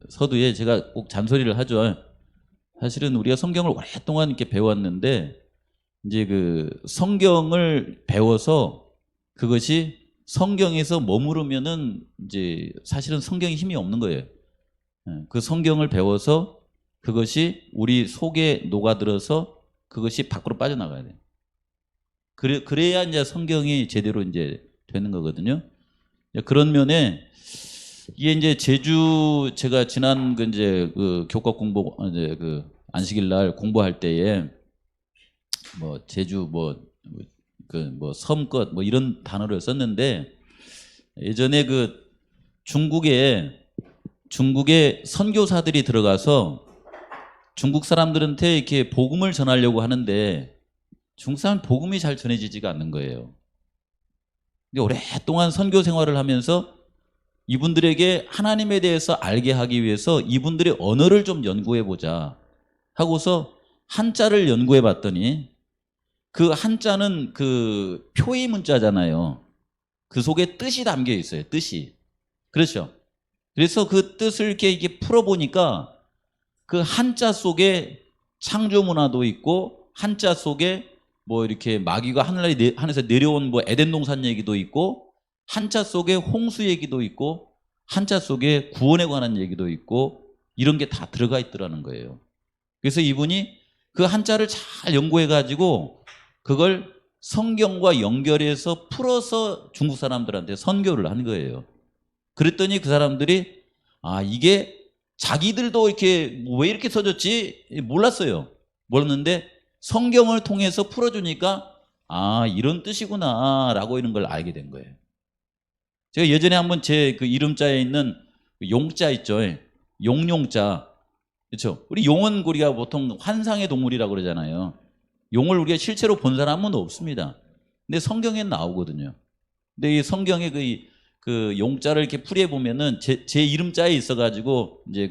서두에 제가 꼭 잔소리를 하죠. 사실은 우리가 성경을 오랫동안 이렇게 배웠는데 이제 그 성경을 배워서 그것이 성경에서 머무르면은 이제 사실은 성경에 힘이 없는 거예요. 그 성경을 배워서 그것이 우리 속에 녹아들어서 그것이 밖으로 빠져나가야 돼요. 그래야 이제 성경이 제대로 이제 되는 거거든요. 그런 면에 이게 이제 제주 제가 지난 그 이제 그 교과 공부 이제 그 안식일 날 공부할 때에 뭐 제주 뭐 그 뭐 섬껏 뭐 이런 단어를 썼는데 예전에 그 중국에 선교사들이 들어가서 중국 사람들한테 이렇게 복음을 전하려고 하는데 중국 사람 복음이 잘 전해지지가 않는 거예요. 근데 오랫동안 선교 생활을 하면서 이분들에게 하나님에 대해서 알게 하기 위해서 이분들의 언어를 좀 연구해 보자 하고서 한자를 연구해 봤더니 그 한자는 그 표의 문자잖아요. 그 속에 뜻이 담겨 있어요. 뜻이. 그렇죠. 그래서 그 뜻을 이렇게 풀어보니까 그 한자 속에 창조 문화도 있고 한자 속에 뭐 이렇게 마귀가 하늘에서 내려온 뭐 에덴 동산 얘기도 있고 한자 속에 홍수 얘기도 있고 한자 속에 구원에 관한 얘기도 있고 이런 게 다 들어가 있더라는 거예요. 그래서 이분이 그 한자를 잘 연구해 가지고 그걸 성경과 연결해서 풀어서 중국 사람들한테 선교를 한 거예요. 그랬더니 그 사람들이 아 이게 자기들도 이렇게 왜 이렇게 써졌지 몰랐어요. 몰랐는데 성경을 통해서 풀어주니까 아 이런 뜻이구나라고 이런 걸 알게 된 거예요. 제가 예전에 한번 제 그 이름자에 있는 용자 있죠. 용용자. 그렇죠. 우리 용은 우리가 보통 환상의 동물이라고 그러잖아요. 용을 우리가 실제로 본 사람은 없습니다. 근데 성경에 나오거든요. 근데 이 성경에 그 용자를 이렇게 풀이해 보면은 제 이름자에 있어가지고 이제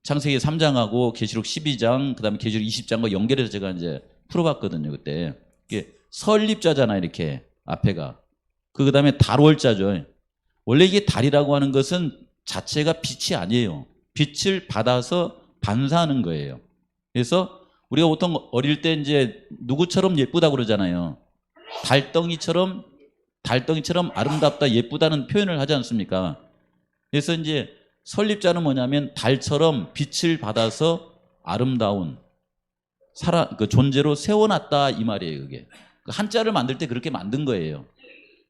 창세기 3장하고 계시록 12장 그다음에 계시록 20장과 연결해서 제가 이제 풀어봤거든요. 그때 이게 설립자잖아요. 이렇게 앞에가 그다음에 달월자죠. 원래 이게 달이라고 하는 것은 자체가 빛이 아니에요. 빛을 받아서 반사하는 거예요. 그래서 우리가 보통 어릴 때 이제 누구처럼 예쁘다고 그러잖아요. 달덩이처럼 아름답다, 예쁘다는 표현을 하지 않습니까? 그래서 이제 설립자는 뭐냐면 달처럼 빛을 받아서 아름다운 그 존재로 세워놨다 이 말이에요. 그게 한자를 만들 때 그렇게 만든 거예요.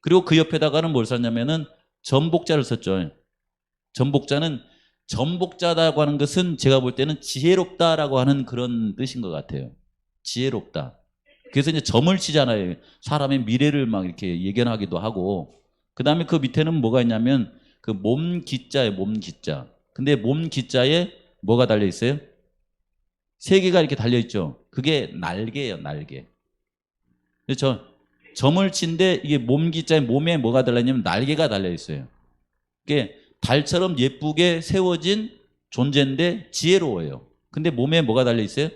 그리고 그 옆에다가는 뭘 썼냐면은 전복자를 썼죠. 전복자다고 하는 것은 제가 볼 때는 지혜롭다라고 하는 그런 뜻인 것 같아요. 지혜롭다. 그래서 이제 점을 치잖아요. 사람의 미래를 막 이렇게 예견하기도 하고. 그 다음에 그 밑에는 뭐가 있냐면 그 몸기자예요. 몸기자. 근데 몸기자에 뭐가 달려 있어요? 세 개가 이렇게 달려 있죠. 그게 날개예요. 날개. 그렇죠. 점을 친데 이게 몸기자에 몸에 뭐가 달려있냐면 날개가 달려 있어요. 그게 달처럼 예쁘게 세워진 존재인데 지혜로워요. 근데 몸에 뭐가 달려 있어요?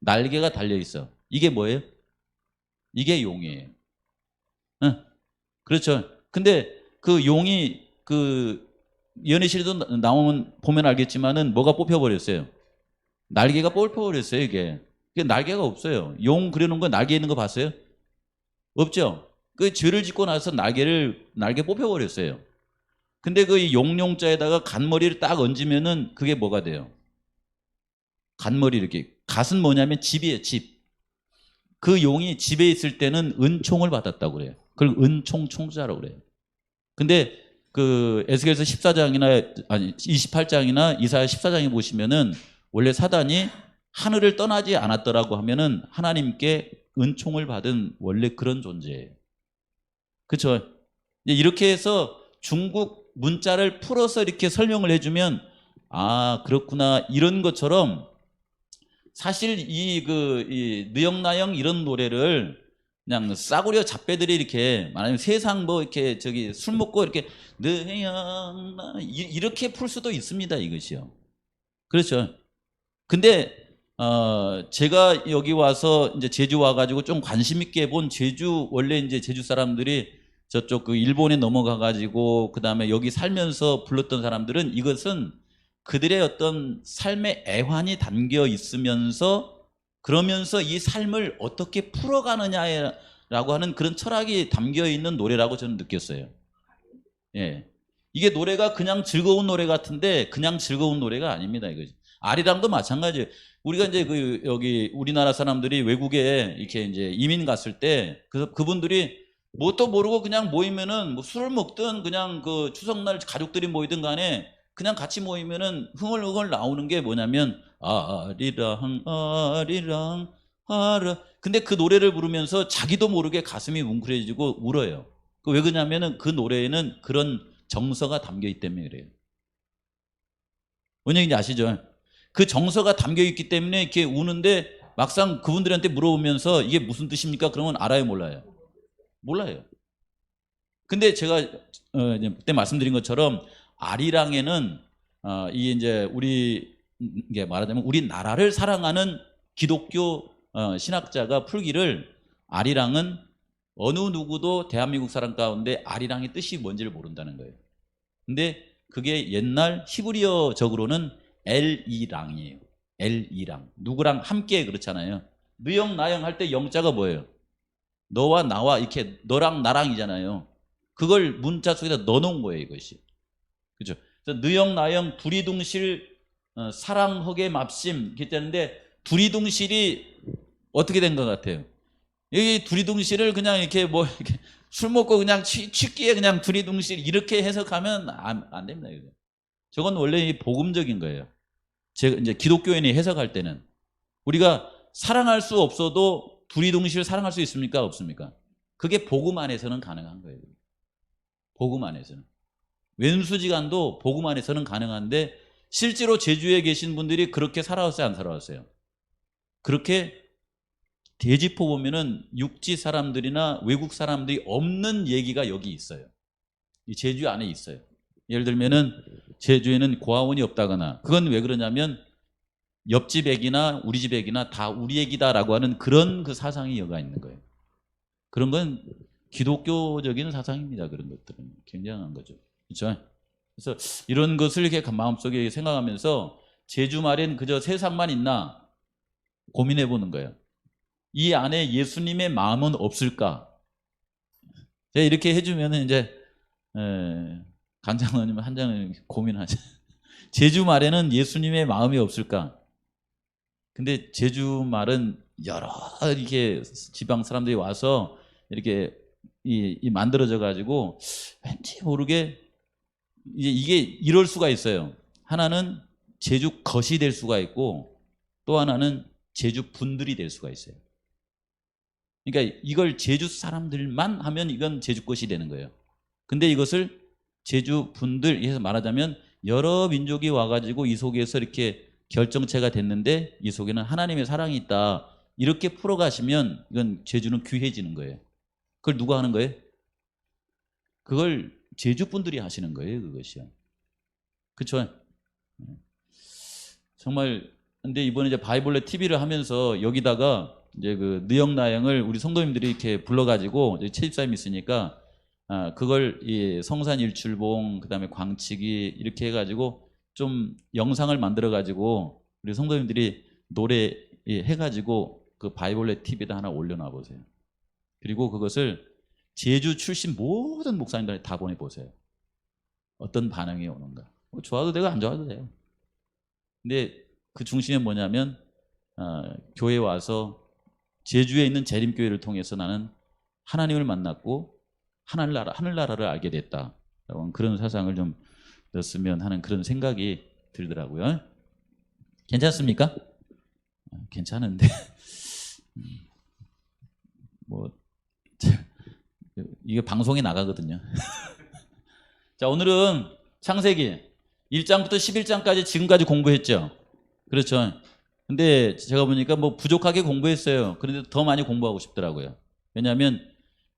날개가 달려 있어. 이게 뭐예요? 이게 용이에요. 응? 그렇죠. 근데 그 용이 그 연애실에도 나오면 보면 알겠지만은 뭐가 뽑혀버렸어요. 날개가 뽑혀버렸어요. 이게 날개가 없어요. 용 그려놓은 거 날개 있는 거 봤어요? 없죠. 그 죄를 짓고 나서 날개 뽑혀버렸어요. 근데 그 용용자에다가 간머리를 딱 얹으면은 그게 뭐가 돼요? 간머리 이렇게. 갓은 뭐냐면 집이에요. 집. 그 용이 집에 있을 때는 은총을 받았다고 그래요. 그걸 은총 총자라고 그래요. 근데 그 에스겔서 14장이나 아니 28장이나 이사야 14장에 보시면은 원래 사단이 하늘을 떠나지 않았더라고 하면은 하나님께 은총을 받은 원래 그런 존재예요. 그렇죠? 이렇게 해서 중국 문자를 풀어서 이렇게 설명을 해주면 아 그렇구나 이런 것처럼 사실 이 느영나영 이런 노래를 그냥 싸구려 잡배들이 이렇게 말하면 세상 뭐 이렇게 저기 술 먹고 이렇게 느영나 이렇게 풀 수도 있습니다 이것이요. 그렇죠. 근데 제가 여기 와서 이제 제주 와가지고 좀 관심 있게 본 제주 원래 이제 제주 사람들이 저쪽 그 일본에 넘어가 가지고 그다음에 여기 살면서 불렀던 사람들은 이것은 그들의 어떤 삶의 애환이 담겨 있으면서 그러면서 이 삶을 어떻게 풀어가느냐라고 하는 그런 철학이 담겨 있는 노래라고 저는 느꼈어요. 예. 이게 노래가 그냥 즐거운 노래 같은데 그냥 즐거운 노래가 아닙니다. 이거지. 아리랑도 마찬가지예요. 우리가 이제 그 여기 우리나라 사람들이 외국에 이렇게 이제 이민 갔을 때 그분들이 뭣도 모르고 그냥 모이면은 뭐 술을 먹든 그냥 그 추석날 가족들이 모이든 간에 그냥 같이 모이면은 흥얼흥얼 나오는 게 뭐냐면 아리랑 아리랑 아라. 근데 그 노래를 부르면서 자기도 모르게 가슴이 뭉클해지고 울어요. 왜 그러냐면은 그 노래에는 그런 정서가 담겨 있기 때문에 그래요. 뭔 얘기인지 아시죠? 그 정서가 담겨 있기 때문에 이렇게 우는데 막상 그분들한테 물어보면서 이게 무슨 뜻입니까? 그러면 알아요, 몰라요? 몰라요. 근데 제가 그때 말씀드린 것처럼 아리랑에는 이 이제 우리 이게 말하자면 우리 나라를 사랑하는 기독교 신학자가 풀기를 아리랑은 어느 누구도 대한민국 사람 가운데 아리랑의 뜻이 뭔지를 모른다는 거예요. 근데 그게 옛날 히브리어적으로는 엘이랑이에요. 엘이랑. 누구랑 함께 그렇잖아요. 느영 나영 할 때 영자가 뭐예요? 너와 나와 이렇게 너랑 나랑이잖아요. 그걸 문자 속에다 넣어놓은 거예요, 이것이. 그죠? 그래서 느영 나영 두리둥실 사랑허게 맙심 이렇게 되는데 두리둥실이 어떻게 된 것 같아요? 이 두리둥실을 그냥 이렇게 뭐 이렇게 술 먹고 그냥 취기에 그냥 두리둥실 이렇게 해석하면 안 됩니다. 이거. 저건 원래 복음적인 거예요. 제가 이제 기독교인이 해석할 때는 우리가 사랑할 수 없어도 두리둥실 사랑할 수 있습니까? 없습니까? 그게 복음 안에서는 가능한 거예요. 복음 안에서는. 왼수지간도 복음 안에서는 가능한데 실제로 제주에 계신 분들이 그렇게 살아왔어요? 안 살아왔어요? 그렇게 대지포 보면은 육지 사람들이나 외국 사람들이 없는 얘기가 여기 있어요. 이 제주 안에 있어요. 예를 들면은 제주에는 고아원이 없다거나 그건 왜 그러냐면 옆집 애기나 우리 집 애기나 다 우리 애기다라고 하는 그런 그 사상이 여가 있는 거예요. 그런 건 기독교적인 사상입니다. 그런 것들은 굉장한 거죠. 그렇죠? 그래서 이런 것을 이렇게 마음속에 생각하면서 제주 말엔 그저 세상만 있나 고민해 보는 거예요. 이 안에 예수님의 마음은 없을까? 제가 이렇게 해주면 이제 간장님 한 장은 고민하죠. 제주 말에는 예수님의 마음이 없을까? 근데 제주 말은 여러 이렇게 지방 사람들이 와서 이렇게 이 만들어져 가지고 왠지 모르게 이게 이럴 수가 있어요. 하나는 제주 것이 될 수가 있고 또 하나는 제주 분들이 될 수가 있어요. 그러니까 이걸 제주 사람들만 하면 이건 제주 것이 되는 거예요. 근데 이것을 제주 분들 해서 말하자면 여러 민족이 와가지고 이 속에서 이렇게 결정체가 됐는데 이 속에는 하나님의 사랑이 있다. 이렇게 풀어가시면 이건 제주는 귀해지는 거예요. 그걸 누가 하는 거예요? 그걸 제주 분들이 하시는 거예요. 그것이요. 그렇죠? 정말 근데 이번에 이제 바이블레 TV를 하면서 여기다가 이제 그 느영나영을 우리 성도님들이 이렇게 불러가지고 채집사님이 있으니까 그걸 이 성산일출봉 그다음에 광치기 이렇게 해가지고 좀 영상을 만들어가지고 우리 성도님들이 노래 해가지고 그 바이블레 TV에다 하나 올려놔 보세요. 그리고 그것을 제주 출신 모든 목사님들한테 다 보내보세요. 어떤 반응이 오는가. 좋아도 되고 안 좋아도 돼요. 근데 그 중심에 뭐냐면 교회 와서 제주에 있는 재림교회를 통해서 나는 하나님을 만났고 하늘나라를 알게 됐다. 그런 사상을 좀 넣었으면 하는 그런 생각이 들더라고요. 괜찮습니까? 괜찮은데 뭐 이게 방송에 나가거든요. 자, 오늘은 창세기 1장부터 11장까지 지금까지 공부했죠. 그렇죠. 근데 제가 보니까 뭐 부족하게 공부했어요. 그런데 더 많이 공부하고 싶더라고요. 왜냐하면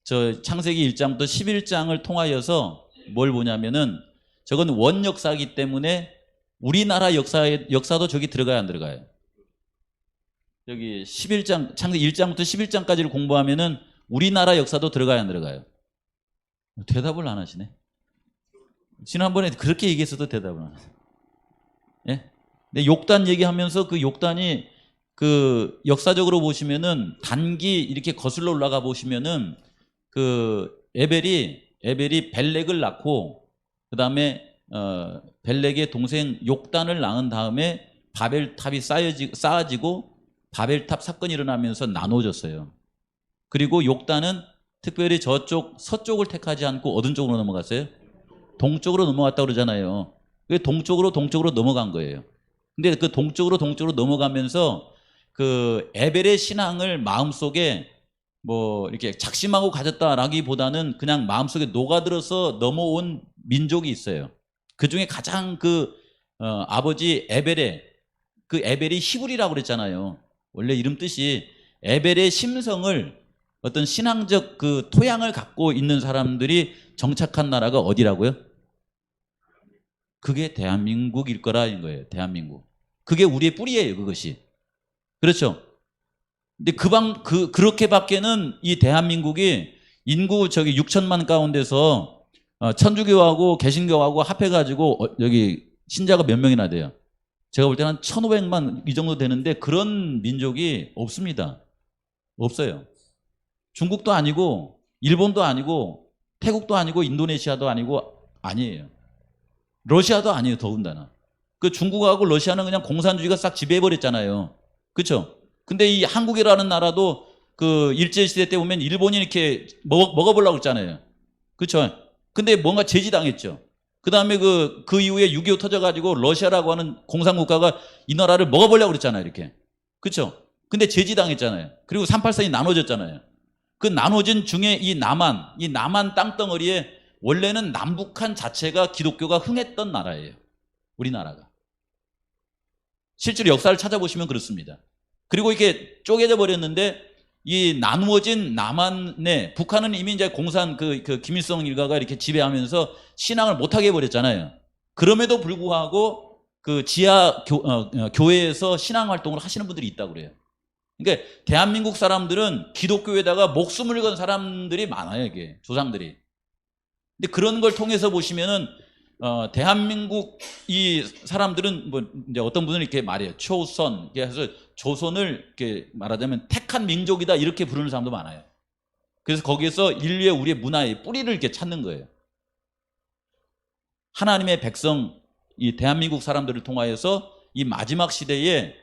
저 창세기 1장부터 11장을 통하여서 뭘 보냐면은 저건 원역사이기 때문에 우리나라 역사도 저기 들어가야 안 들어가요? 여기 11장 창세기 1장부터 11장까지를 공부하면은 우리나라 역사도 들어가야 안 들어가요? 대답을 안 하시네. 지난번에 그렇게 얘기했어도 대답을 안 하세요. 예? 근데 욕단 얘기하면서 그 욕단이 그 역사적으로 보시면은 단기 이렇게 거슬러 올라가 보시면은 그 에벨이 벨렉을 낳고 그다음에 벨렉의 동생 욕단을 낳은 다음에 바벨탑이 쌓아지고 바벨탑 사건이 일어나면서 나눠졌어요. 그리고 욕단은 특별히 저쪽 서쪽을 택하지 않고 어느 쪽으로 넘어갔어요? 동쪽으로 넘어갔다고 그러잖아요. 그 동쪽으로 넘어간 거예요. 근데 그 동쪽으로 넘어가면서 그 에벨의 신앙을 마음속에 뭐 이렇게 작심하고 가졌다라기보다는 그냥 마음속에 녹아들어서 넘어온 민족이 있어요. 그 중에 가장 아버지 에벨이 히브리라고 그랬잖아요. 원래 이름 뜻이 에벨의 심성을 어떤 신앙적 그 토양을 갖고 있는 사람들이 정착한 나라가 어디라고요? 그게 대한민국일 거라는 거예요. 대한민국. 그게 우리의 뿌리예요. 그것이. 그렇죠. 근데 그렇게밖에는 이 대한민국이 인구 저기 6천만 가운데서 천주교하고 개신교하고 합해가지고 여기 신자가 몇 명이나 돼요? 제가 볼 때는 한 1,500만 이 정도 되는데 그런 민족이 없습니다. 없어요. 중국도 아니고 일본도 아니고 태국도 아니고 인도네시아도 아니고 아니에요. 러시아도 아니에요. 더군다나. 그 중국하고 러시아는 그냥 공산주의가 싹 지배해버렸잖아요. 그렇죠? 근데 이 한국이라는 나라도 그 일제시대 때 보면 일본이 이렇게 먹어보려고 했잖아요. 그렇죠? 근데 뭔가 제지당했죠. 그 다음에 그 이후에 6.25 터져가지고 러시아라고 하는 공산국가가 이 나라를 먹어보려고 그랬잖아요. 이렇게. 그렇죠? 근데 제지당했잖아요. 그리고 3.8선이 나눠졌잖아요. 그 나눠진 중에 이 남한 땅덩어리에 원래는 남북한 자체가 기독교가 흥했던 나라예요. 우리나라가. 실제로 역사를 찾아보시면 그렇습니다. 그리고 이렇게 쪼개져 버렸는데 이 나누어진 남한에 북한은 이미 이제 공산 그 김일성 일가가 이렇게 지배하면서 신앙을 못하게 해버렸잖아요. 그럼에도 불구하고 그 지하 교회에서 신앙 활동을 하시는 분들이 있다고 그래요. 그러니까 대한민국 사람들은 기독교에다가 목숨을 건 사람들이 많아요. 이게 조상들이. 근데 그런 걸 통해서 보시면은 대한민국 이 사람들은 뭐 이제 어떤 분은 이렇게 말해요. 초선, 그래서 조선을 이렇게 말하자면 택한 민족이다 이렇게 부르는 사람도 많아요. 그래서 거기에서 인류의 우리의 문화의 뿌리를 이렇게 찾는 거예요. 하나님의 백성, 이 대한민국 사람들을 통하여서 이 마지막 시대에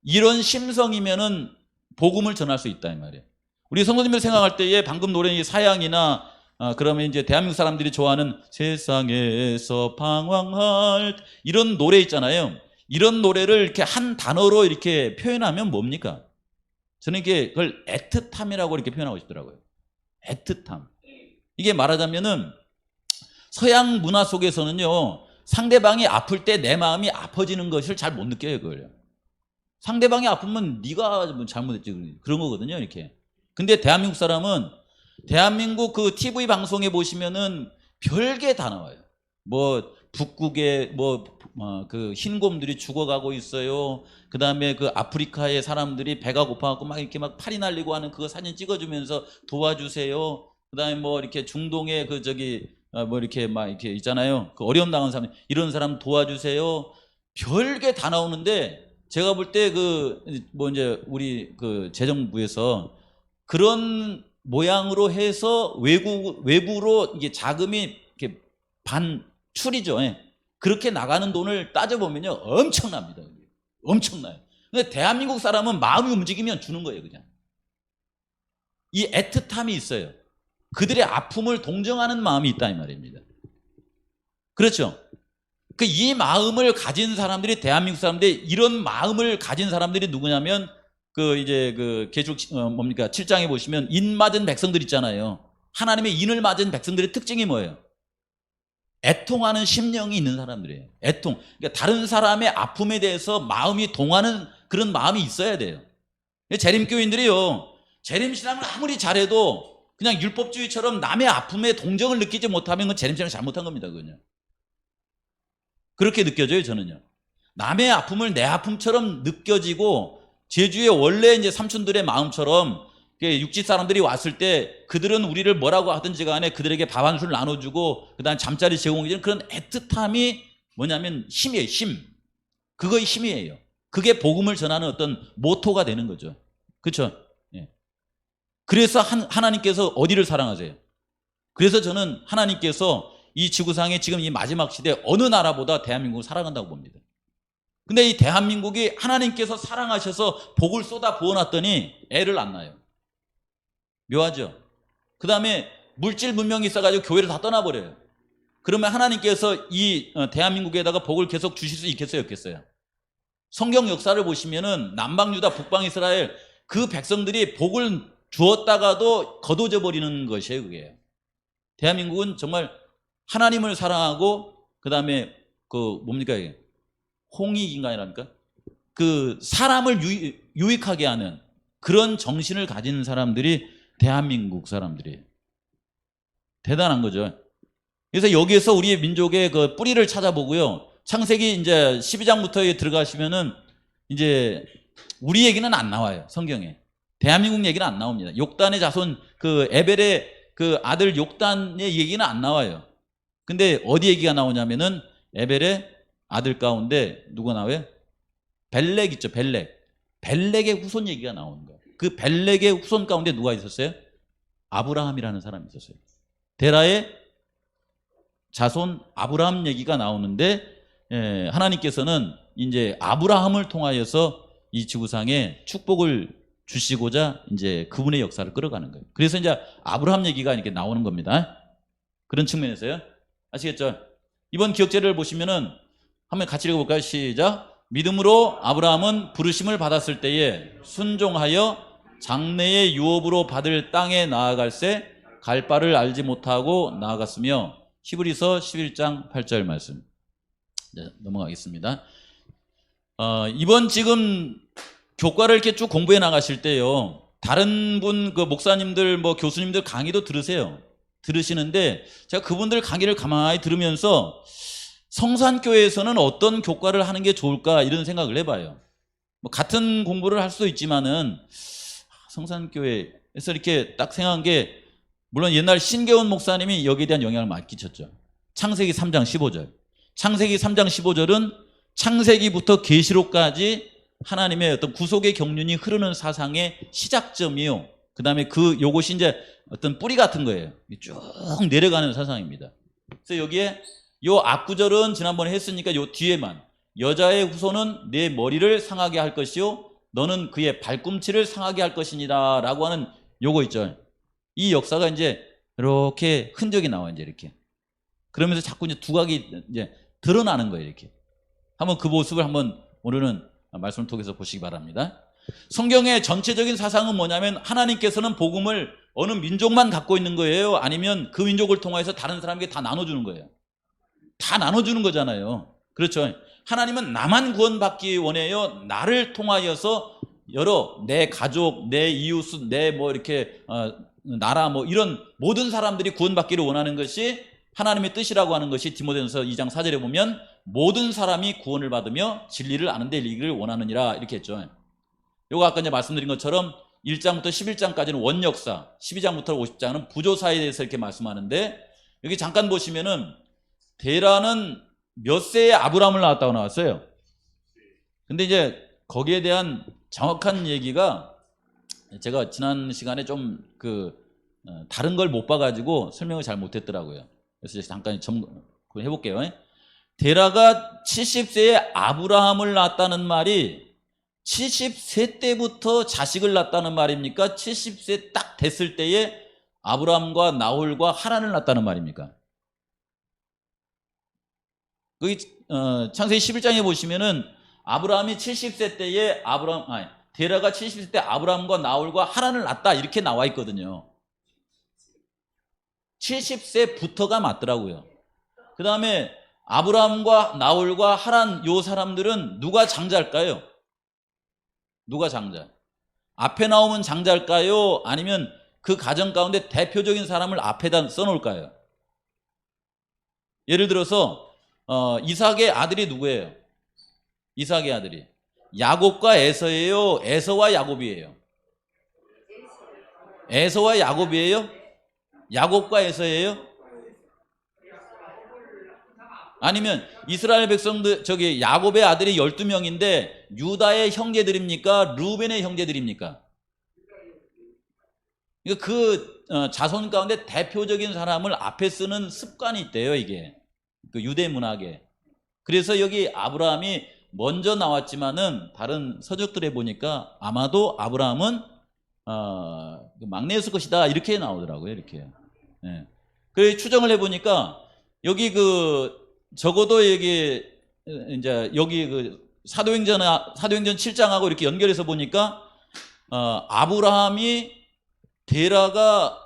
이런 심성이면은 복음을 전할 수 있다 이 말이에요. 우리 성도님들 생각할 때에 방금 노래 사양이나 그러면 이제 대한민국 사람들이 좋아하는 세상에서 방황할 이런 노래 있잖아요. 이런 노래를 이렇게 한 단어로 이렇게 표현하면 뭡니까? 저는 그걸 애틋함이라고 이렇게 표현하고 싶더라고요. 애틋함. 이게 말하자면은 서양 문화 속에서는요, 상대방이 아플 때 내 마음이 아파지는 것을 잘 못 느껴요, 그걸. 상대방이 아프면 네가 잘못했지 그런 거거든요, 이렇게. 근데 대한민국 사람은 대한민국 그 TV 방송에 보시면은 별게 다 나와요. 뭐 북극에 그 흰곰들이 죽어가고 있어요. 그 다음에 그 아프리카의 사람들이 배가 고파갖고 막 이렇게 막 팔이 날리고 하는 그거 사진 찍어주면서 도와주세요. 그 다음에 뭐 이렇게 중동의 그 뭐 이렇게 막 이렇게 있잖아요. 그 어려움 당한 사람 이런 사람 도와주세요. 별게 다 나오는데 제가 볼 때 뭐 이제 우리 그 재정부에서 그런 모양으로 해서 외부로 이게 자금이 이렇게 반출이죠. 예. 그렇게 나가는 돈을 따져보면요. 엄청납니다. 엄청나요. 근데 대한민국 사람은 마음이 움직이면 주는 거예요. 그냥. 이 애틋함이 있어요. 그들의 아픔을 동정하는 마음이 있다 이 말입니다. 그렇죠. 이 마음을 가진 사람들이 대한민국 사람들이 이런 마음을 가진 사람들이 누구냐면 계시록 뭡니까? 7장에 보시면 인 맞은 백성들 있잖아요. 하나님의 인을 맞은 백성들의 특징이 뭐예요? 애통하는 심령이 있는 사람들이에요. 애통. 그러니까 다른 사람의 아픔에 대해서 마음이 동하는 그런 마음이 있어야 돼요. 재림교인들이요. 재림신앙을 아무리 잘해도 그냥 율법주의처럼 남의 아픔에 동정을 느끼지 못하면 그건 재림신앙을 잘못한 겁니다. 그건요. 그렇게 느껴져요, 저는요. 남의 아픔을 내 아픔처럼 느껴지고 제주의 원래 이제 삼촌들의 마음처럼 육지 사람들이 왔을 때 그들은 우리를 뭐라고 하든지 간에 그들에게 밥 한 술 나눠주고 그다음 잠자리 제공해주는 그런 애틋함이 뭐냐면 힘이에요. 힘. 그거의 힘이에요. 그게 복음을 전하는 어떤 모토가 되는 거죠. 그렇죠? 예. 그래서 하나님께서 어디를 사랑하세요? 그래서 저는 하나님께서 이 지구상에 지금 이 마지막 시대에 어느 나라보다 대한민국을 사랑한다고 봅니다. 근데 이 대한민국이 하나님께서 사랑하셔서 복을 쏟아 부어놨더니 애를 안 낳아요. 묘하죠? 그 다음에 물질 문명이 있어가지고 교회를 다 떠나버려요. 그러면 하나님께서 이 대한민국에다가 복을 계속 주실 수 있겠어요? 없겠어요? 성경 역사를 보시면은 남방유다 북방이스라엘 그 백성들이 복을 주었다가도 거둬져 버리는 것이에요. 그게 대한민국은 정말 하나님을 사랑하고 그 다음에 그 뭡니까 이게 홍익인간이랍니까? 그 사람을 유익하게 하는 그런 정신을 가진 사람들이 대한민국 사람들이에요. 대단한 거죠. 그래서 여기에서 우리 민족의 그 뿌리를 찾아보고요. 창세기 이제 12장부터 들어가시면은 이제 우리 얘기는 안 나와요. 성경에. 대한민국 얘기는 안 나옵니다. 욕단의 자손 그 에벨의 그 아들 욕단의 얘기는 안 나와요. 근데 어디 얘기가 나오냐면은 에벨의 아들 가운데 누가 나와요? 벨렉 있죠. 벨렉의 후손 얘기가 나오는 거예요. 그 벨렉의 후손 가운데 누가 있었어요? 아브라함이라는 사람이 있었어요. 데라의 자손 아브라함 얘기가 나오는데 하나님께서는 이제 아브라함을 통하여서 이 지구상에 축복을 주시고자 이제 그분의 역사를 끌어가는 거예요. 그래서 이제 아브라함 얘기가 이렇게 나오는 겁니다. 그런 측면에서요. 아시겠죠? 이번 기억제를 보시면은 한번 같이 읽어볼까요? 시작. 믿음으로 아브라함은 부르심을 받았을 때에 순종하여 장래의 유업으로 받을 땅에 나아갈새 갈 바를 알지 못하고 나아갔으며 히브리서 11장 8절 말씀. 네, 넘어가겠습니다. 이번 지금 교과를 이렇게 쭉 공부해 나가실 때요. 다른 분, 그 목사님들, 뭐 교수님들 강의도 들으세요. 들으시는데 제가 그분들 강의를 가만히 들으면서 성산교회에서는 어떤 교과를 하는 게 좋을까 이런 생각을 해봐요. 뭐 같은 공부를 할 수도 있지만은 성산교회에서 이렇게 딱 생각한 게 물론 옛날 신계원 목사님이 여기에 대한 영향을 많이 끼쳤죠. 창세기 3장 15절. 창세기 3장 15절은 창세기부터 계시록까지 하나님의 어떤 구속의 경륜이 흐르는 사상의 시작점이요. 그 다음에 요것이 이제 어떤 뿌리 같은 거예요. 쭉 내려가는 사상입니다. 그래서 여기에 요 앞구절은 지난번에 했으니까 요 뒤에만 여자의 후손은 내 머리를 상하게 할 것이요 너는 그의 발꿈치를 상하게 할 것이니라 라고 하는 요거 있죠. 이 역사가 이제 이렇게 흔적이 나와요. 이제 이렇게. 그러면서 자꾸 이제 두각이 이제 드러나는 거예요. 이렇게. 한번 그 모습을 한번 오늘은 말씀을 통해서 보시기 바랍니다. 성경의 전체적인 사상은 뭐냐면 하나님께서는 복음을 어느 민족만 갖고 있는 거예요? 아니면 그 민족을 통해서 다른 사람에게 다 나눠주는 거예요? 다 나눠주는 거잖아요. 그렇죠. 하나님은 나만 구원받기 원해요. 나를 통하여서 내 가족, 내 이웃, 내 뭐 이렇게 나라 뭐 이런 모든 사람들이 구원받기를 원하는 것이 하나님의 뜻이라고 하는 것이 디모데전서 2장 4절에 보면 모든 사람이 구원을 받으며 진리를 아는 데 이르기를 원하느니라 이렇게 했죠. 요거 아까 이제 말씀드린 것처럼 1장부터 11장까지는 원역사, 12장부터 50장은 부조사에 대해서 이렇게 말씀하는데 여기 잠깐 보시면은 데라는 몇 세에 아브라함을 낳았다고 나왔어요. 근데 이제 거기에 대한 정확한 얘기가 제가 지난 시간에 좀 다른 걸 못 봐가지고 설명을 잘 못했더라고요. 그래서 잠깐 해볼게요. 데라가 70세에 아브라함을 낳았다는 말이 70세 때부터 자식을 낳았다는 말입니까? 70세 딱 됐을 때에 아브라함과 나홀과 하란을 낳았다는 말입니까? 거기 창세기 11장에 보시면은 아브라함이 70세 때에 데라가 70세 때 아브라함과 나홀과 하란을 낳았다 이렇게 나와 있거든요. 70세부터가 맞더라고요. 그 다음에 아브라함과 나홀과 하란 요 사람들은 누가 장자일까요? 누가 장자? 앞에 나오면 장자일까요? 아니면 그 가정 가운데 대표적인 사람을 앞에다 써놓을까요? 예를 들어서 이삭의 아들이 누구예요? 이삭의 아들이 야곱과 에서예요? 에서와 야곱이에요? 에서와 야곱이에요? 야곱과 에서예요? 아니면 이스라엘 백성들, 저기 야곱의 아들이 12명인데 유다의 형제들입니까? 루벤의 형제들입니까? 그 자손 가운데 대표적인 사람을 앞에 쓰는 습관이 있대요, 이게. 그 유대 문학에. 그래서 여기 아브라함이 먼저 나왔지만은 다른 서적들에 보니까 아마도 아브라함은 막내였을 것이다, 이렇게 나오더라고요, 이렇게. 예. 그래 추정을 해보니까 여기 적어도 여기 이제 여기 사도행전 7장하고 이렇게 연결해서 보니까 아브라함이 데라가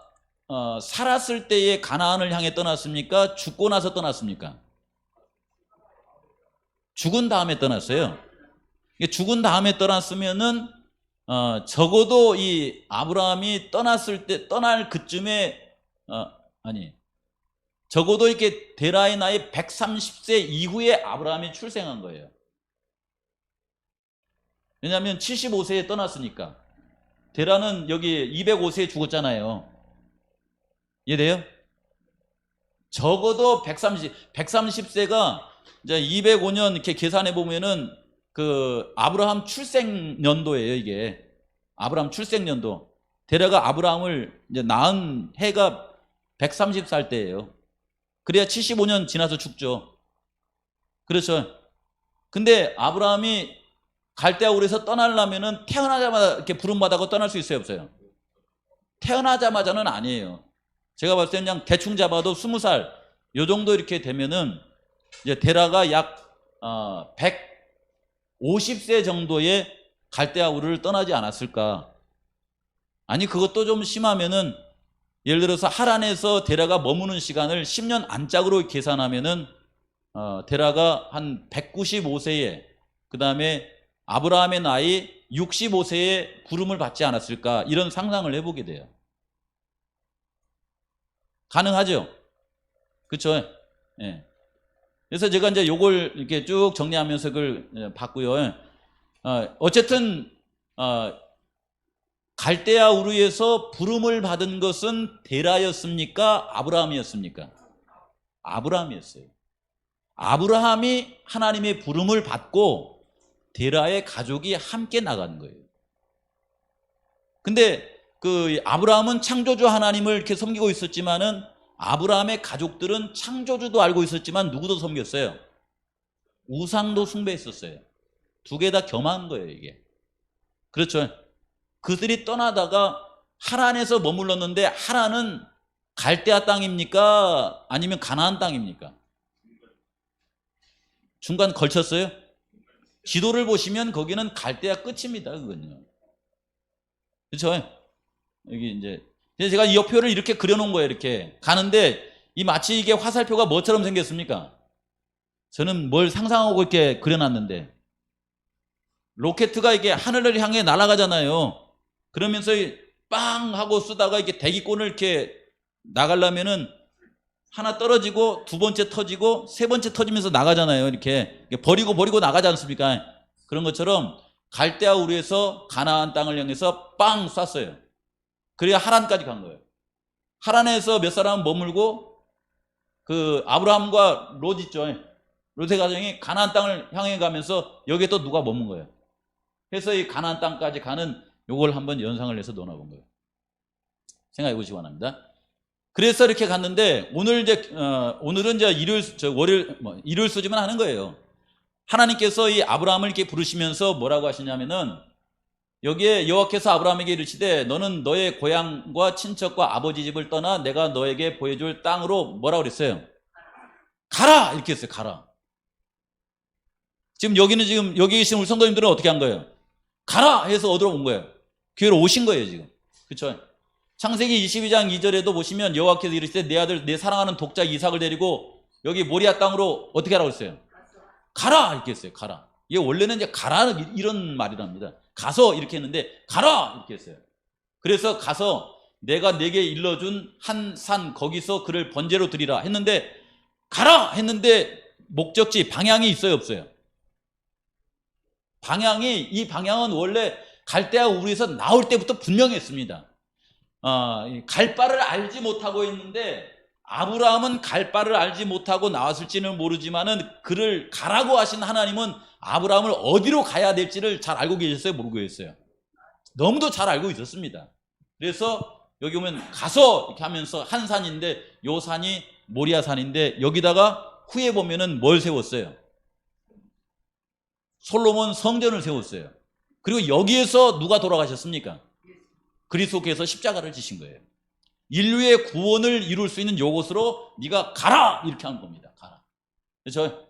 살았을 때에 가나안을 향해 떠났습니까? 죽고 나서 떠났습니까? 죽은 다음에 떠났어요. 죽은 다음에 떠났으면은 적어도 이 아브라함이 떠날 그쯤에 적어도 이렇게 데라의 나이 130세 이후에 아브라함이 출생한 거예요. 왜냐하면 75세에 떠났으니까. 데라는 여기 205세에 죽었잖아요. 이해돼요? 적어도 130세가 이제 205년 이렇게 계산해 보면은 그 아브라함 출생 연도예요, 이게. 아브라함 출생 연도. 데라가 아브라함을 이제 낳은 해가 130살 때예요. 그래야 75년 지나서 죽죠. 그렇죠. 근데 아브라함이 갈대아 우르에서 떠나려면은 태어나자마자 이렇게 부름받아서 떠날 수 있어요, 없어요? 태어나자마자는 아니에요. 제가 봤을 때는 그냥 대충 잡아도 20살 요 정도 이렇게 되면은 이제 데라가 약 150세 정도의 갈대아 우르를 떠나지 않았을까? 아니 그것도 좀 심하면은 예를 들어서 하란에서 데라가 머무는 시간을 10년 안짝으로 계산하면은 데라가 한 195세에 그 다음에 아브라함의 나이 65세에 부름을 받지 않았을까, 이런 상상을 해보게 돼요. 가능하죠? 그렇죠? 예. 그래서 제가 이제 요걸 이렇게 쭉 정리하면서 그걸 봤고요. 어쨌든 갈대아 우르에서 부름을 받은 것은 데라였습니까? 아브라함이었습니까? 아브라함이었어요. 아브라함이 하나님의 부름을 받고 데라의 가족이 함께 나간 거예요. 근데 그 아브라함은 창조주 하나님을 이렇게 섬기고 있었지만은 아브라함의 가족들은 창조주도 알고 있었지만 누구도 섬겼어요? 우상도 숭배했었어요. 두 개 다 겸한 거예요, 이게. 그렇죠. 그들이 떠나다가 하란에서 머물렀는데 하란은 갈대아 땅입니까? 아니면 가나안 땅입니까? 중간 걸쳤어요? 지도를 보시면 거기는 갈대아 끝입니다, 그건요. 그렇죠? 여기 이제 제가 이 역표를 이렇게 그려놓은 거예요. 이렇게 가는데 이 마치 이게 화살표가 뭐처럼 생겼습니까? 저는 뭘 상상하고 이렇게 그려놨는데 로켓가 이게 하늘을 향해 날아가잖아요. 그러면서 빵 하고 쏘다가 이렇게 대기권을 이렇게 나가려면은 하나 떨어지고 두 번째 터지고 세 번째 터지면서 나가잖아요. 이렇게 버리고 나가지 않습니까? 그런 것처럼 갈대아 우르에서 가나안 땅을 향해서 빵 쐈어요. 그래야 하란까지 간 거예요. 하란에서 몇 사람은 머물고 그 아브라함과 롯 있죠. 롯의 가정이 가나안 땅을 향해 가면서 여기에 또 누가 머문 거예요. 그래서 이 가나안 땅까지 가는 요걸 한번 연상을 해서 넣어본 거예요. 생각해 보시기 바랍니다. 그래서 이렇게 갔는데 오늘은 이제 일요일 수지만 하는 거예요. 하나님께서 이 아브라함을 이렇게 부르시면서 뭐라고 하시냐면은 여기에 여호와께서 아브라함에게 이르시되 너는 너의 고향과 친척과 아버지 집을 떠나 내가 너에게 보여줄 땅으로 뭐라고 그랬어요? 가라! 이렇게 했어요. 가라. 지금 여기 계신 우리 성도님들은 어떻게 한 거예요? 가라! 해서 얻으러 온 거예요. 교회로 오신 거예요, 지금. 그렇죠? 창세기 22장 2절에도 보시면 여호와께서 이르시되 내 아들 내 사랑하는 독자 이삭을 데리고 여기 모리아 땅으로 어떻게 하라고 했어요? 가라! 이렇게 했어요. 가라. 이게 원래는 이제 가라 이런 말이랍니다. 가서 이렇게 했는데 가라! 이렇게 했어요. 그래서 가서 내가 내게 일러준 한 산 거기서 그를 번제로 드리라 했는데 가라! 했는데 목적지 방향이 있어요, 없어요? 이 방향은 원래 갈대아 우르에서 나올 때부터 분명했습니다. 갈 바를 알지 못하고 있는데 아브라함은 갈 바를 알지 못하고 나왔을지는 모르지만은 그를 가라고 하신 하나님은 아브라함을 어디로 가야 될지를 잘 알고 계셨어요? 모르고 계셨어요? 너무도 잘 알고 있었습니다. 그래서 여기 오면 가서 이렇게 하면서 한 산인데 요 산이 모리아 산인데 여기다가 후에 보면은 뭘 세웠어요? 솔로몬 성전을 세웠어요. 그리고 여기에서 누가 돌아가셨습니까? 그리스도께서 십자가를 지신 거예요. 인류의 구원을 이룰 수 있는 요것으로 네가 가라 이렇게 한 겁니다. 가라. 그렇죠?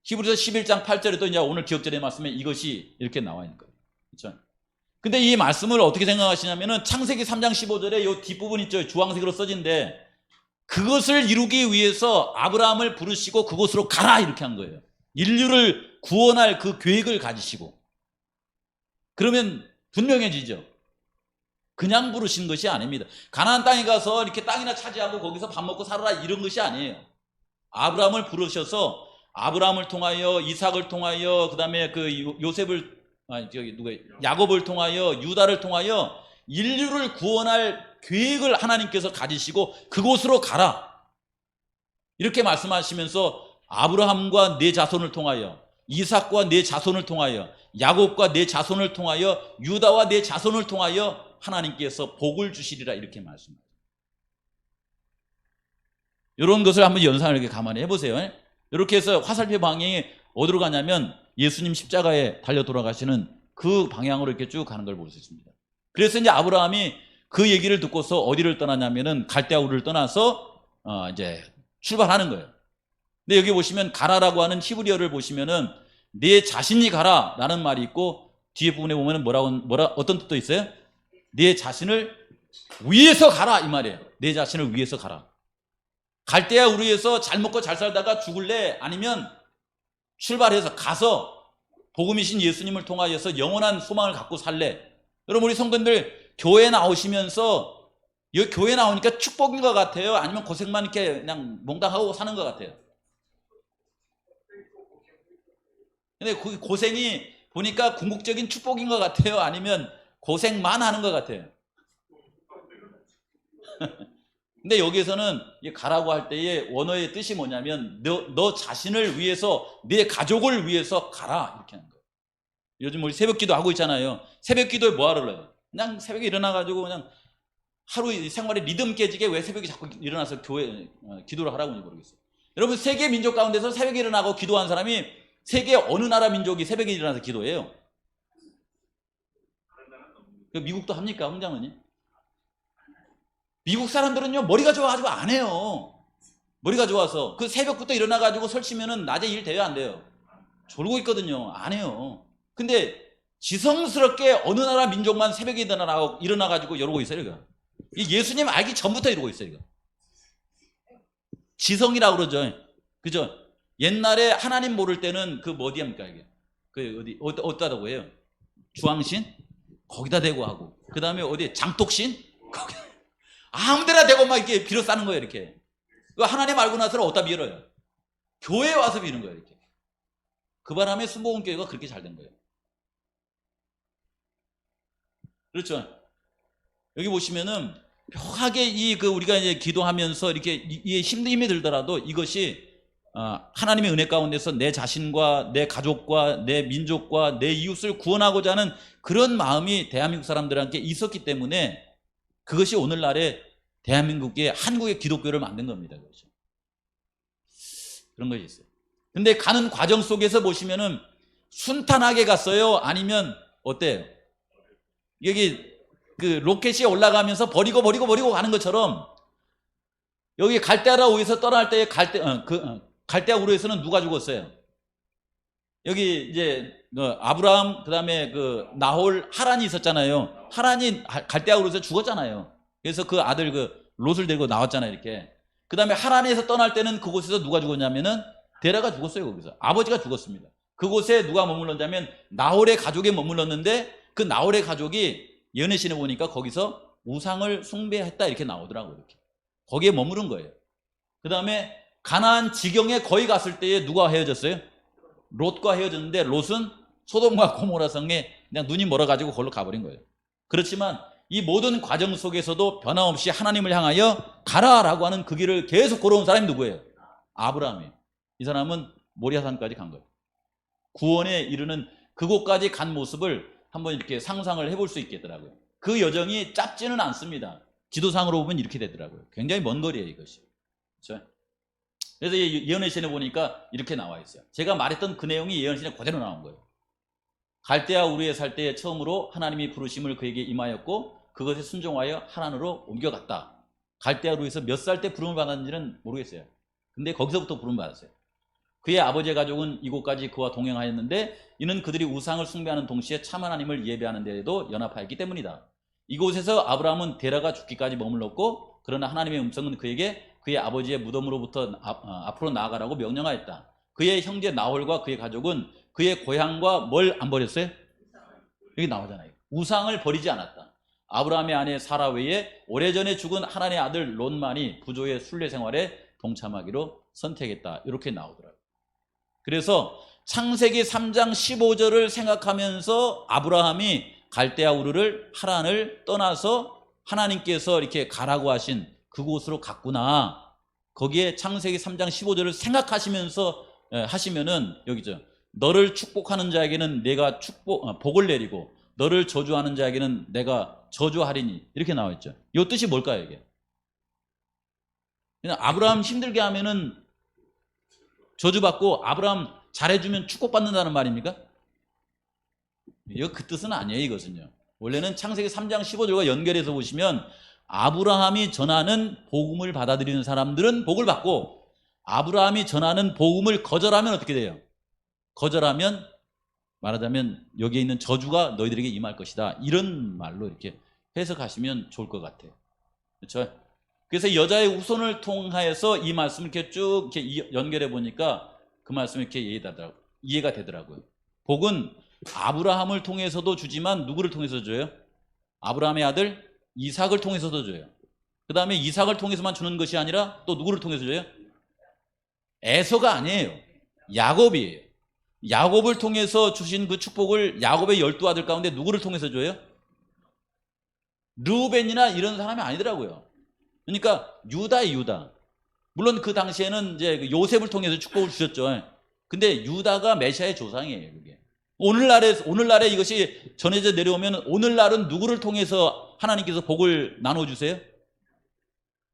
히브리서 11장 8절에도 이제 오늘 기억절의 말씀에 이것이 이렇게 나와 있는 거예요. 그렇죠? 근데 이 말씀을 어떻게 생각하시냐면은 창세기 3장 15절에 이 뒷부분 있죠. 주황색으로 써진데 그것을 이루기 위해서 아브라함을 부르시고 그곳으로 가라 이렇게 한 거예요. 인류를 구원할 그 계획을 가지시고. 그러면 분명해지죠. 그냥 부르신 것이 아닙니다. 가나안 땅에 가서 이렇게 땅이나 차지하고 거기서 밥 먹고 살아라 이런 것이 아니에요. 아브라함을 부르셔서 아브라함을 통하여 이삭을 통하여 그다음에 그 요셉을 야곱을 통하여 유다를 통하여 인류를 구원할 계획을 하나님께서 가지시고 그곳으로 가라. 이렇게 말씀하시면서 아브라함과 네 자손을 통하여 이삭과 네 자손을 통하여 야곱과 네 자손을 통하여 유다와 네 자손을 통하여 하나님께서 복을 주시리라 이렇게 말씀합니다. 이런 것을 한번 연상을 이렇게 가만히 해보세요. 이렇게 해서 화살표 방향이 어디로 가냐면 예수님 십자가에 달려 돌아가시는 그 방향으로 이렇게 쭉 가는 걸 볼 수 있습니다. 그래서 이제 아브라함이 그 얘기를 듣고서 어디를 떠나냐면은 갈대아 우르를 떠나서 이제 출발하는 거예요. 근데 여기 보시면 가라라고 하는 히브리어를 보시면은 네 자신이 가라라는 말이 있고 뒤에 부분에 보면은 어떤 뜻도 있어요? 네 자신을 위해서 가라 이 말이에요. 네 자신을 위해서 가라. 갈대아 우르에서 잘 먹고 잘 살다가 죽을래? 아니면 출발해서 가서 복음이신 예수님을 통하여서 영원한 소망을 갖고 살래? 여러분 우리 성도님들 교회 나오시면서 여기 교회 나오니까 축복인 것 같아요? 아니면 고생만 이렇게 그냥 몽땅하고 사는 것 같아요? 근데 그 고생이 보니까 궁극적인 축복인 것 같아요? 아니면 고생만 하는 것 같아요? 근데 여기에서는 가라고 할 때의 원어의 뜻이 뭐냐면 너 자신을 위해서 네 가족을 위해서 가라 이렇게 하는 거예요. 요즘 우리 새벽기도 하고 있잖아요. 새벽기도에 뭐 하러 그래요? 그냥 새벽에 일어나가지고 그냥 하루 생활의 리듬 깨지게 왜 새벽에 자꾸 일어나서 교회 기도를 하라고 모르겠어요. 여러분 세계 민족 가운데서 새벽에 일어나고 기도한 사람이 세계 어느 나라 민족이 새벽에 일어나서 기도해요? 미국도 합니까, 홍장은요? 미국 사람들은요 머리가 좋아가지고 안 해요. 머리가 좋아서 그 새벽부터 일어나가지고 설치면은 낮에 일 돼요 안 돼요? 졸고 있거든요. 안 해요. 근데 지성스럽게 어느 나라 민족만 새벽에 일어나가지고 이러고 있어요. 이거. 예수님 알기 전부터 이러고 있어요. 이거. 지성이라고 그러죠. 그죠? 옛날에 하나님 모를 때는 그 뭐 어디합니까 이게? 그 어디다고 해요? 주황신 거기다 대고 하고 그 다음에 어디 장독신 거기 아무데나 대고 막 이렇게 빌어 싸는 거예요. 이렇게 하나님 알고 나서는 어디다 빌어요? 교회에 와서 비는 거예요. 이렇게. 그 바람에 순복음교회가 그렇게 잘 된 거예요. 그렇죠? 여기 보시면은 묘하게 우리가 이제 기도하면서 이렇게 힘이 들더라도 이것이 하나님의 은혜 가운데서 내 자신과 내 가족과 내 민족과 내 이웃을 구원하고자 하는 그런 마음이 대한민국 사람들한테 있었기 때문에 그것이 오늘날의 대한민국의 한국의 기독교를 만든 겁니다. 그렇죠? 그런 것이 있어요. 근데 가는 과정 속에서 보시면은 순탄하게 갔어요? 아니면 어때요? 여기 그 로켓이 올라가면서 버리고 가는 것처럼 여기 갈대아 우르에서 떠날 때 갈대아 우르에서는 누가 죽었어요? 여기 이제 아브라함 그다음에 그 나홀 하란이 있었잖아요. 하란이 갈대아 우르에서 죽었잖아요. 그래서 그 아들 그 롯을 데리고 나왔잖아요. 이렇게. 그다음에 하란에서 떠날 때는 그곳에서 누가 죽었냐면은 데라가 죽었어요. 거기서 아버지가 죽었습니다. 그곳에 누가 머물렀냐면 나홀의 가족이 머물렀는데 그 나홀의 가족이 예언의 신에 보니까 거기서 우상을 숭배했다 이렇게 나오더라고요. 이렇게. 거기에 머무른 거예요. 그 다음에 가나안 지경에 거의 갔을 때에 누가 헤어졌어요? 롯과 헤어졌는데 롯은 소돔과 고모라 성에 그냥 눈이 멀어가지고 거기로 가버린 거예요. 그렇지만 이 모든 과정 속에서도 변함없이 하나님을 향하여 가라라고 하는 그 길을 계속 걸어온 사람이 누구예요? 아브라함이에요. 이 사람은 모리아산까지 간 거예요. 구원에 이르는 그곳까지 간 모습을 한번 이렇게 상상을 해볼 수 있겠더라고요. 그 여정이 짧지는 않습니다. 지도상으로 보면 이렇게 되더라고요. 굉장히 먼 거리예요, 이것이. 그렇죠? 그래서 예언의 시간에 보니까 이렇게 나와 있어요. 제가 말했던 그 내용이 예언의 시간에 그대로 나온 거예요. 갈대아 우르에 살 때에 처음으로 하나님이 부르심을 그에게 임하였고 그것에 순종하여 하란으로 옮겨갔다. 갈대아 우르에서 몇 살 때 부름을 받았는지는 모르겠어요. 근데 거기서부터 부름을 받았어요. 그의 아버지의 가족은 이곳까지 그와 동행하였는데 이는 그들이 우상을 숭배하는 동시에 참 하나님을 예배하는 데에도 연합하였기 때문이다. 이곳에서 아브라함은 데라가 죽기까지 머물렀고 그러나 하나님의 음성은 그에게 그의 아버지의 무덤으로부터 앞으로 나아가라고 명령하였다. 그의 형제 나홀과 그의 가족은 그의 고향과 뭘 안 버렸어요? 여기 나오잖아요. 우상을 버리지 않았다. 아브라함의 아내 사라 외에 오래전에 죽은 하란의 아들 롯만이 부조의 순례 생활에 동참하기로 선택했다. 이렇게 나오더라고요. 그래서 창세기 3장 15절을 생각하면서 아브라함이 갈대아 우르를 하란을 떠나서 하나님께서 이렇게 가라고 하신 그곳으로 갔구나. 거기에 창세기 3장 15절을 생각하시면서 하시면은 여기죠. 너를 축복하는 자에게는 내가 복을 내리고 너를 저주하는 자에게는 내가 저주하리니 이렇게 나와 있죠. 이 뜻이 뭘까요, 이게? 그냥 아브라함 힘들게 하면은 저주받고 아브라함 잘해주면 축복받는다는 말입니까? 이거 그 뜻은 아니에요, 이것은요. 원래는 창세기 3장 15절과 연결해서 보시면 아브라함이 전하는 복음을 받아들이는 사람들은 복을 받고 아브라함이 전하는 복음을 거절하면 어떻게 돼요? 거절하면 말하자면 여기에 있는 저주가 너희들에게 임할 것이다. 이런 말로 이렇게 해석하시면 좋을 것 같아요. 그렇죠? 그래서 여자의 후손을 통하여서 이 말씀을 이렇게 쭉 이렇게 연결해 보니까 그 말씀이 이렇게 이해가 되더라고요. 복은 아브라함을 통해서도 주지만 누구를 통해서 줘요? 아브라함의 아들 이삭을 통해서도 줘요. 그 다음에 이삭을 통해서만 주는 것이 아니라 또 누구를 통해서 줘요? 에서가 아니에요. 야곱이에요. 야곱을 통해서 주신 그 축복을 야곱의 12아들 가운데 누구를 통해서 줘요? 르우벤이나 이런 사람이 아니더라고요. 그러니까 유다예요, 유다. 물론 그 당시에는 이제 요셉을 통해서 축복을 주셨죠. 근데 유다가 메시아의 조상이에요, 그게. 오늘날에 이것이 전해져 내려오면 오늘날은 누구를 통해서 하나님께서 복을 나눠주세요?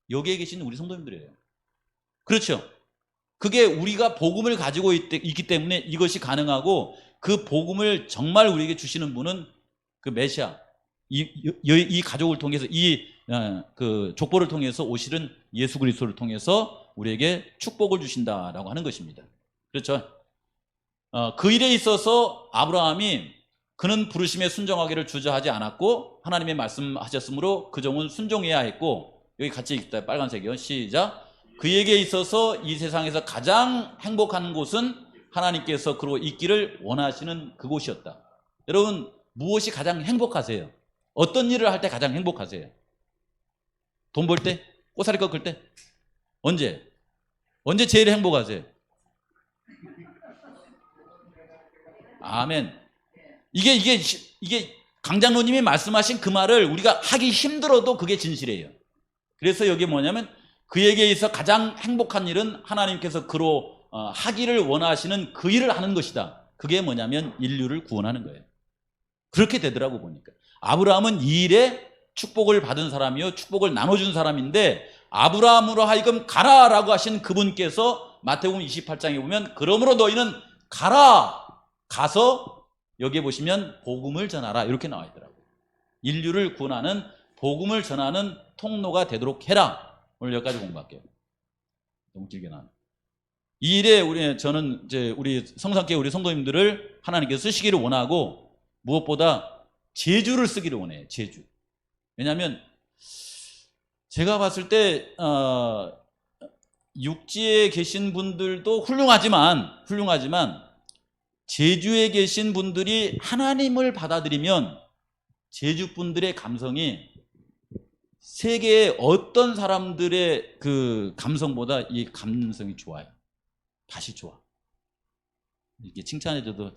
여기에 계신 우리 성도님들이에요. 그렇죠? 그게 우리가 복음을 가지고 있기 때문에 이것이 가능하고 그 복음을 정말 우리에게 주시는 분은 그 메시아, 이 가족을 통해서 그 족보를 통해서 오실은 예수 그리스도를 통해서 우리에게 축복을 주신다라고 하는 것입니다. 그렇죠? 그 일에 있어서 아브라함이 그는 부르심에 순종하기를 주저하지 않았고 하나님의 말씀하셨으므로 그 종은 순종해야 했고 여기 같이 읽다 빨간색이요. 시작. 그에게 있어서 이 세상에서 가장 행복한 곳은 하나님께서 그로 있기를 원하시는 그곳이었다. 여러분 무엇이 가장 행복하세요? 어떤 일을 할 때 가장 행복하세요? 돈 벌 때? 꼬사리 꺾을 때? 언제? 언제 제일 행복하세요? 아멘. 이게 강장로님이 말씀하신 그 말을 우리가 하기 힘들어도 그게 진실이에요. 그래서 여기 뭐냐면 그에게 있어 가장 행복한 일은 하나님께서 그로 하기를 원하시는 그 일을 하는 것이다. 그게 뭐냐면 인류를 구원하는 거예요. 그렇게 되더라고 보니까. 아브라함은 이 일에 축복을 받은 사람이요 축복을 나눠준 사람인데 아브라함으로 하여금 가라라고 하신 그분께서 마태복음 28장에 보면 그러므로 너희는 가서 여기에 보시면 복음을 전하라 이렇게 나와 있더라고요. 인류를 구원하는 복음을 전하는 통로가 되도록 해라. 오늘 여기까지 공부할게요. 너무 길게 나왔네. 이 일에 저는 이제 우리 성산교회 우리 성도님들을 하나님께서 쓰시기를 원하고 무엇보다 제주를 쓰기를 원해요. 제주. 왜냐하면 제가 봤을 때 육지에 계신 분들도 훌륭하지만 제주에 계신 분들이 하나님을 받아들이면 제주 분들의 감성이 세계의 어떤 사람들의 그 감성보다 이 감성이 좋아요. 다시 좋아. 이렇게 칭찬해줘도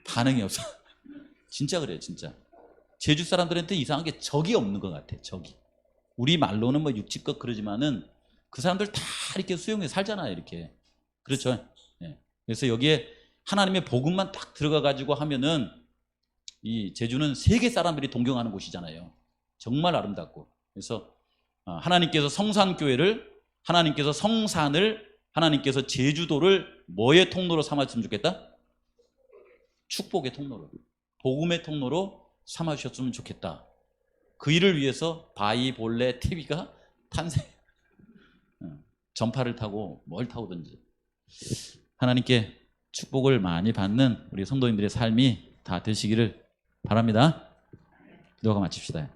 반응이 없어. 진짜 그래요, 진짜. 제주 사람들한테 이상하게 적이 없는 것 같아. 적이. 우리 말로는 뭐 육지껏 그러지만은 그 사람들 다 이렇게 수용해 살잖아요. 이렇게. 그렇죠. 예. 그래서 여기에 하나님의 복음만 딱 들어가 가지고 하면은 이 제주는 세계 사람들이 동경하는 곳이잖아요. 정말 아름답고. 그래서 하나님께서 성산교회를, 하나님께서 성산을, 하나님께서 제주도를 뭐의 통로로 삼았으면 좋겠다? 축복의 통로로, 복음의 통로로 삼아주셨으면 좋겠다. 그 일을 위해서 바위, 볼레, TV가 탄생. 전파를 타고 뭘 타오든지 하나님께 축복을 많이 받는 우리 성도님들의 삶이 다 되시기를 바랍니다. 기도하고 마칩시다.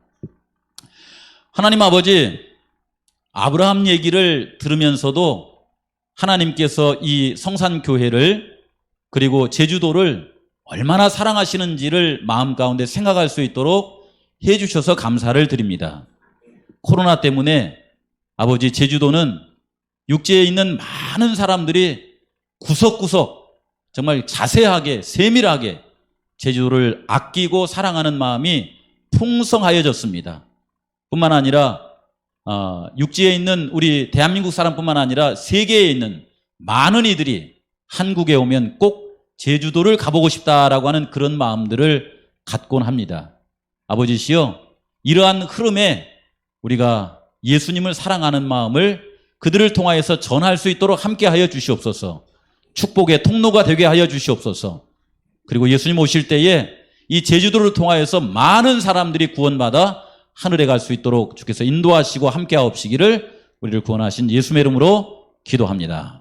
하나님 아버지, 아브라함 얘기를 들으면서도 하나님께서 이 성산교회를 그리고 제주도를 얼마나 사랑하시는지를 마음 가운데 생각할 수 있도록 해주셔서 감사를 드립니다. 코로나 때문에 아버지, 제주도는 육지에 있는 많은 사람들이 구석구석 정말 자세하게 세밀하게 제주도를 아끼고 사랑하는 마음이 풍성하여졌습니다. 뿐만 아니라 육지에 있는 우리 대한민국 사람뿐만 아니라 세계에 있는 많은 이들이 한국에 오면 꼭 제주도를 가보고 싶다라고 하는 그런 마음들을 갖곤 합니다. 아버지시여, 이러한 흐름에 우리가 예수님을 사랑하는 마음을 그들을 통하여서 전할 수 있도록 함께하여 주시옵소서. 축복의 통로가 되게 하여 주시옵소서. 그리고 예수님 오실 때에 이 제주도를 통하여서 많은 사람들이 구원받아 하늘에 갈 수 있도록 주께서 인도하시고 함께하옵시기를 우리를 구원하신 예수의 이름으로 기도합니다.